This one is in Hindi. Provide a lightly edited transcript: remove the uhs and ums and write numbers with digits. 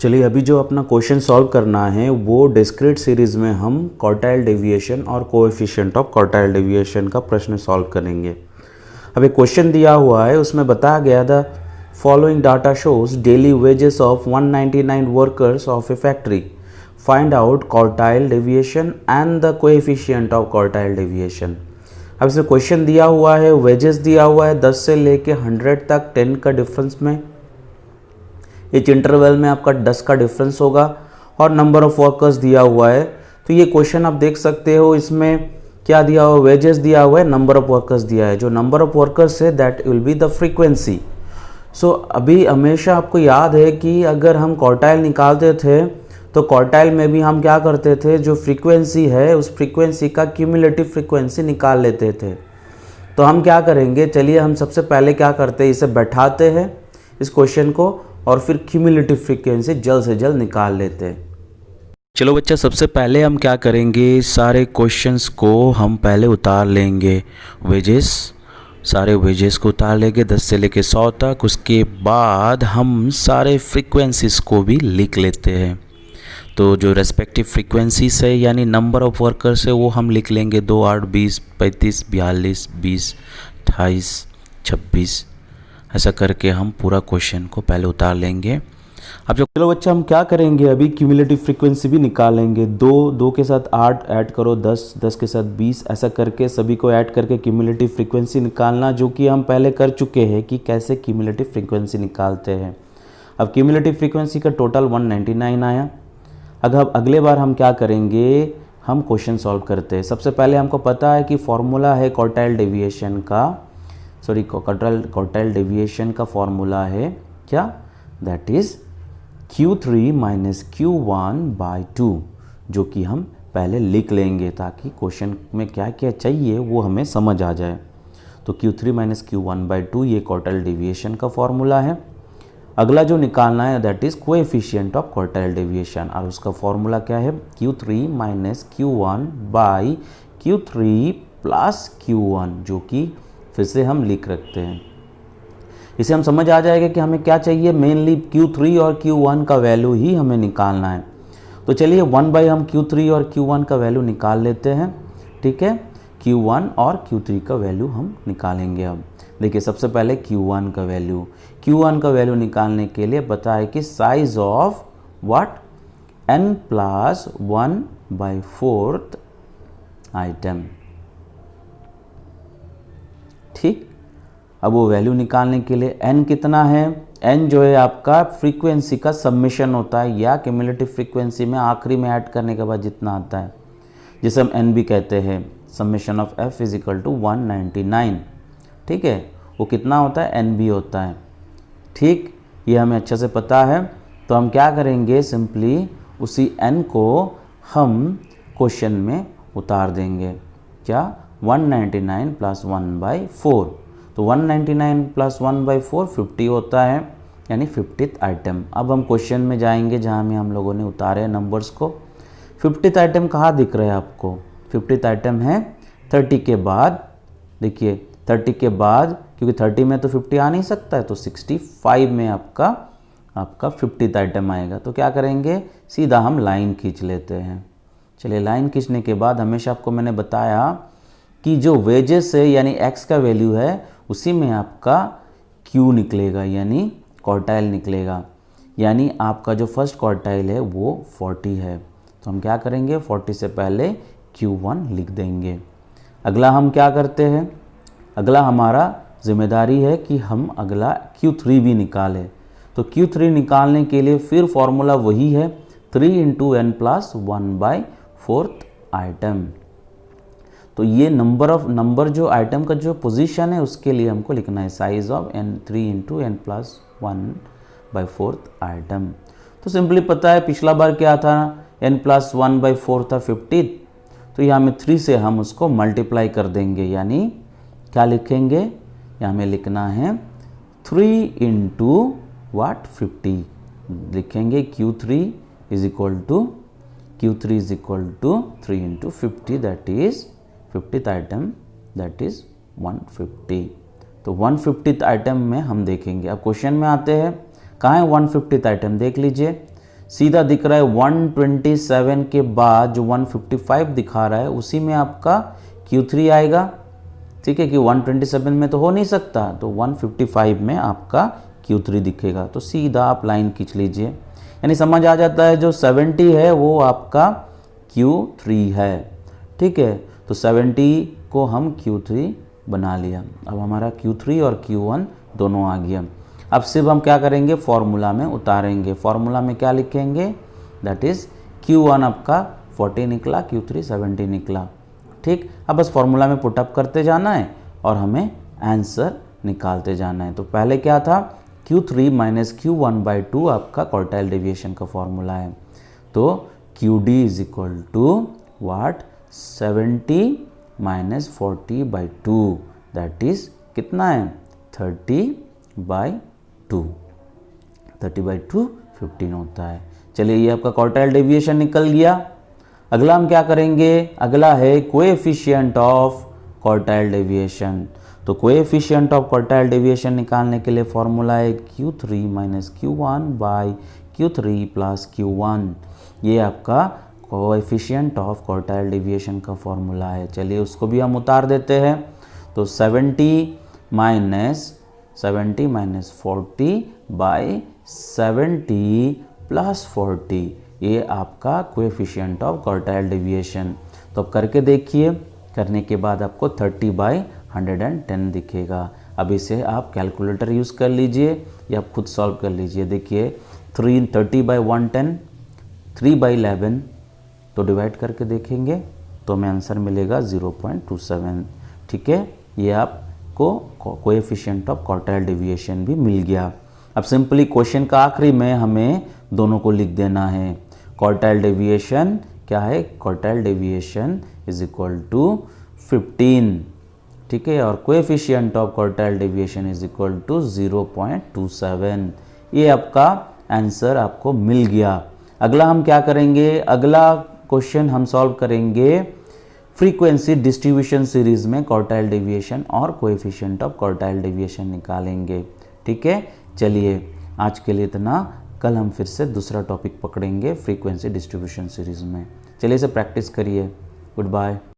चलिए अभी जो अपना क्वेश्चन सॉल्व करना है वो डिस्क्रीट सीरीज़ में हम क्वार्टाइल डेविएशन और कोएफिशिएंट ऑफ क्वार्टाइल डेविएशन का प्रश्न सॉल्व करेंगे। अब एक क्वेश्चन दिया हुआ है, उसमें बताया गया था following data shows daily wages of 199 workers of A factory, find out quartile deviation and the coefficient of quartile deviation. अब इसमें क्वेश्चन दिया हुआ है, वेजेस दिया हुआ है 10 से लेके 100 तक 10 का डिफरेंस में, इच इंटरवल में आपका 10 का डिफरेंस होगा और नंबर ऑफ वर्कर्स दिया हुआ है। तो ये क्वेश्चन आप देख सकते हो, इसमें क्या दिया हुआ, वेजेस दिया हुआ है, नंबर ऑफ वर्कर्स दिया है। जो नंबर ऑफ वर्कर्स है that will be the frequency. So अभी हमेशा आपको याद है कि अगर हम क्वार्टाइल निकालते थे तो क्वार्टाइल में भी हम क्या करते थे, जो फ्रीक्वेंसी है उस फ्रीक्वेंसी का क्यूमुलेटिव फ्रीक्वेंसी निकाल लेते थे। तो हम क्या करेंगे, चलिए हम सबसे पहले क्या करते हैं, इसे बैठाते हैं इस क्वेश्चन को और फिर क्यूमुलेटिव फ्रीक्वेंसी जल्द से जल्द निकाल लेते हैं। चलो बच्चा, सबसे पहले हम क्या करेंगे, सारे क्वेश्चंस को हम पहले उतार लेंगे, वेजेस, सारे वेजेस को उतार लेंगे 10 से लेके 100 तक। उसके बाद हम सारे फ्रीक्वेंसीज को भी लिख लेते हैं। तो जो रेस्पेक्टिव फ्रीक्वेंसीज है यानी नंबर ऑफ वर्कर्स है वो हम लिख लेंगे 2, 8, 20, 35, 42, 20, 28, 26, ऐसा करके हम पूरा क्वेश्चन को पहले उतार लेंगे। अब जो चलो बच्चा हम क्या करेंगे, अभी क्यूमुलेटिव फ्रीक्वेंसी भी निकालेंगे। 2 के साथ 8 ऐड करो 10, 10 के साथ 20, ऐसा करके सभी को ऐड करके क्यूमुलेटिव फ्रीक्वेंसी निकालना, जो कि हम पहले कर चुके हैं कि कैसे क्यूमुलेटिव फ्रीक्वेंसी निकालते हैं। अब क्यूमुलेटिव फ्रीक्वेंसी का टोटल 199 आया। अब अगले बार हम क्या करेंगे, हम क्वेश्चन सॉल्व करते हैं। सबसे पहले हमको पता है कि फॉर्मूला है क्वार्टाइल डेविएशन का, सॉरी क्वार्टाइल डेविएशन का फॉर्मूला है क्या, that is Q3 minus Q1/2, जो कि हम पहले लिख लेंगे ताकि क्वेश्चन में क्या क्या चाहिए वो हमें समझ आ जाए। तो Q3 माइनस Q1/2 ये क्वार्टाइल डेविएशन का फॉर्मूला है। अगला जो निकालना है that is coefficient of quartile deviation, और उसका फॉर्मूला क्या है, Q3 minus Q1/Q3 plus Q1, जो कि फिर से हम लिख रखते हैं। इसे हम समझ आ जाएगा कि हमें क्या चाहिए, मेनली Q3 और Q1 का वैल्यू ही हमें निकालना है। तो चलिए 1/, हम Q3 और Q1 का वैल्यू निकाल लेते हैं। ठीक है, Q1 और Q3 का वैल्यू हम निकालेंगे। अब देखिए सबसे पहले Q1 का वैल्यू निकालने के लिए पता है कि size of what, n+1/4 item. ठीक, अब वो वैल्यू निकालने के लिए n कितना है, n जो है आपका फ्रीक्वेंसी का सबमिशन होता है या क्यूमुलेटिव फ्रीक्वेंसी में आखिरी में ऐड करने के बाद जितना आता है, जिसे हम n भी कहते हैं। Summation of f is equal to 199। ठीक है, वो कितना होता है, n भी होता है। ठीक, ये हमें अच्छे से पता है। तो हम क्या करेंगे, सिंपली उसी n को हम क्वेश्चन में उतार देंगे। क्या, 199 प्लस 1/4। तो 199 प्लस 1/4 50 होता है, यानी 50th आइटम। अब हम क्वेश्चन में जाएंगे जहाँ में हम लोगों ने उतारे नंबर्स को। 50th आइटम कहाँ दिख रहा है आपको, 50th आइटम है 30 के बाद। देखिए 30 के बाद, क्योंकि 30 में तो 50 आ नहीं सकता है, तो 65 में आपका 50th आइटम आएगा। तो क्या करेंगे, सीधा हम लाइन खींच लेते हैं। चलिए लाइन खींचने के बाद हमेशा आपको मैंने बताया कि जो वेजेस है यानी x का वैल्यू है उसी में आपका Q निकलेगा, यानी क्वार्टाइल निकलेगा। यानी आपका जो फर्स्ट क्वार्टाइल है वो 40 है। तो हम क्या करेंगे, 40 से पहले Q1 लिख देंगे। अगला हम क्या करते हैं, अगला हमारा जिम्मेदारी है कि हम अगला Q3 भी निकालें। तो Q3 निकालने के लिए फिर फॉर्मूला वही है, 3 × n+1/4 आइटम। तो ये नंबर जो आइटम का जो पोजीशन है उसके लिए हमको लिखना है साइज ऑफ 3 × n+1/4 आइटम। तो सिंपली पता है पिछला बार क्या था, n+1/4 था 50, तो यहाँ में 3 से हम उसको मल्टीप्लाई कर देंगे, यानी क्या लिखेंगे, यहाँ में लिखना है 3 × 50 लिखेंगे। Q3 is equal to 3 × 50, that is 50th item, that is 150। तो 150th आइटम में हम देखेंगे। अब क्वेश्चन में आते हैं, कहाँ है 150th आइटम, देख लीजिए सीधा दिख रहा है 127 के बाद जो 155 दिखा रहा है उसी में आपका Q3 आएगा, ठीक है, कि 127 में तो हो नहीं सकता, तो 155 में आपका Q3 दिखेगा। तो सीधा आप लाइन खींच लीजिए, यानी समझ आ जाता है जो 70 है वो आपका Q3 है, ठीक है। तो 70 को हम Q3 बना लिया। अब हमारा Q3 और Q1 दोनों आ गया। अब सिर्फ हम क्या करेंगे, फॉर्मूला में उतारेंगे। फॉर्मूला में क्या लिखेंगे, दैट इज़ Q1 आपका 40 निकला, Q3 70 निकला, ठीक। अब बस फॉर्मूला में पुटअप करते जाना है और हमें आंसर निकालते जाना है। तो पहले क्या था, Q3 माइनस Q1/2 आपका क्वार्टाइल डेविएशन का फॉर्मूला है। तो QD is equal to what, 70 minus 40/2, that is कितना है, 30/2। 30/2 15 होता है। चलिए ये आपका क्वार्टाइल डेविएशन निकल गया। अगला हम क्या करेंगे, अगला है कोएफिशिएंट ऑफ क्वार्टाइल डेविएशन। तो कोएफिशिएंट ऑफ क्वार्टाइल डेविएशन निकालने के लिए फॉर्मूला है Q3 minus Q1/Q3 plus Q1। ये आपका कोएफिशिएंट ऑफ क्वार्टाइल डेविएशन का फॉर्मूला है। चलिए उसको भी हम उतार देते हैं। तो 70 माइनस 40/70 प्लस 40, ये आपका कोएफिशिएंट ऑफ क्वार्टाइल डेविएशन। तो अब करके देखिए, करने के बाद आपको 30/110 दिखेगा। अब इसे आप कैलकुलेटर यूज़ कर लीजिए या आप खुद सॉल्व कर लीजिए। देखिए 30/110 3/11, तो डिवाइड करके देखेंगे तो हमें आंसर मिलेगा 0.27, ठीक है। ये आपको कोएफिशिएंट ऑफ क्वार्टाइल डेविएशन भी मिल गया। अब सिंपली क्वेश्चन का आखिरी में हमें दोनों को लिख देना है। क्वार्टाइल डेविएशन क्या है, quartile deviation is equal to 15, ठीक है, और coefficient of quartile deviation is equal to 0.27। ये आपका आंसर आपको मिल गया। अगला हम क्या करेंगे, अगला क्वेश्चन हम सॉल्व करेंगे फ्रीक्वेंसी डिस्ट्रीब्यूशन सीरीज में क्वार्टाइल डेविएशन और कोएफिशिएंट ऑफ क्वार्टाइल डेविएशन निकालेंगे, ठीक है। चलिए आज के लिए इतना, कल हम फिर से दूसरा टॉपिक पकड़ेंगे फ्रीक्वेंसी डिस्ट्रीब्यूशन सीरीज में। चलिए इसे प्रैक्टिस करिए। Good bye.